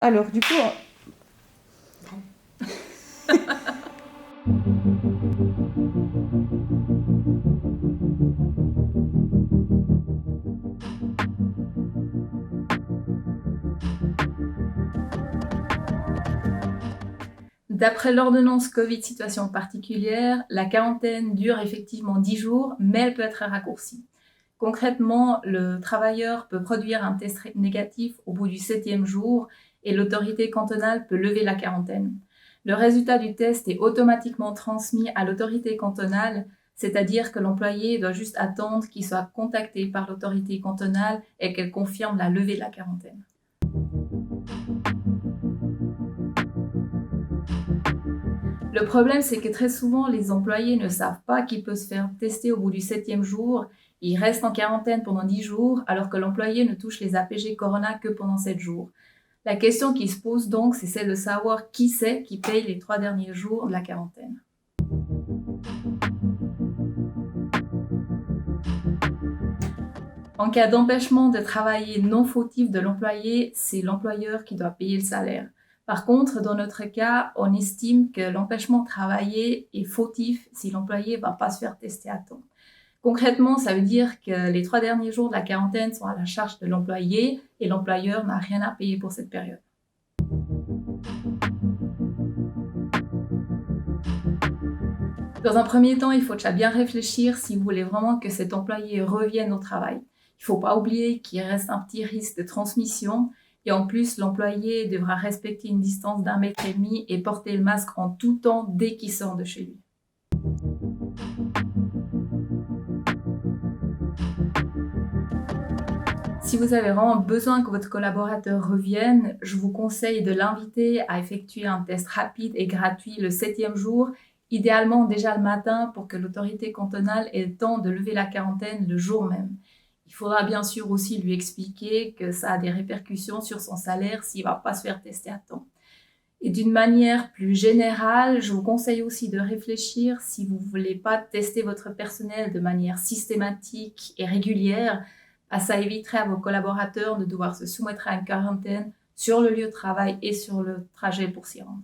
Alors, du coup, D'après l'ordonnance Covid situation particulière, la quarantaine dure effectivement 10 jours, mais elle peut être raccourcie. Concrètement, le travailleur peut produire un test négatif au bout du 7e jour et l'autorité cantonale peut lever la quarantaine. Le résultat du test est automatiquement transmis à l'autorité cantonale, c'est-à-dire que l'employé doit juste attendre qu'il soit contacté par l'autorité cantonale et qu'elle confirme la levée de la quarantaine. Le problème, c'est que très souvent, les employés ne savent pas qu'il peut se faire tester au bout du 7e jour. Ils restent en quarantaine pendant 10 jours, alors que l'employé ne touche les APG Corona que pendant 7 jours. La question qui se pose donc, c'est celle de savoir qui c'est qui paye les 3 derniers jours de la quarantaine. En cas d'empêchement de travailler non fautif de l'employé, c'est l'employeur qui doit payer le salaire. Par contre, dans notre cas, on estime que l'empêchement de travailler est fautif si l'employé ne va pas se faire tester à temps. Concrètement, ça veut dire que les 3 derniers jours de la quarantaine sont à la charge de l'employé et l'employeur n'a rien à payer pour cette période. Dans un premier temps, il faut déjà bien réfléchir si vous voulez vraiment que cet employé revienne au travail. Il ne faut pas oublier qu'il reste un petit risque de transmission et en plus, l'employé devra respecter une distance d'1,5 mètre et porter le masque en tout temps dès qu'il sort de chez lui. Si vous avez vraiment besoin que votre collaborateur revienne, je vous conseille de l'inviter à effectuer un test rapide et gratuit le 7e jour, idéalement déjà le matin pour que l'autorité cantonale ait le temps de lever la quarantaine le jour même. Il faudra bien sûr aussi lui expliquer que ça a des répercussions sur son salaire s'il ne va pas se faire tester à temps. Et d'une manière plus générale, je vous conseille aussi de réfléchir si vous ne voulez pas tester votre personnel de manière systématique et régulière. Ça éviterait à vos collaborateurs de devoir se soumettre à une quarantaine sur le lieu de travail et sur le trajet pour s'y rendre.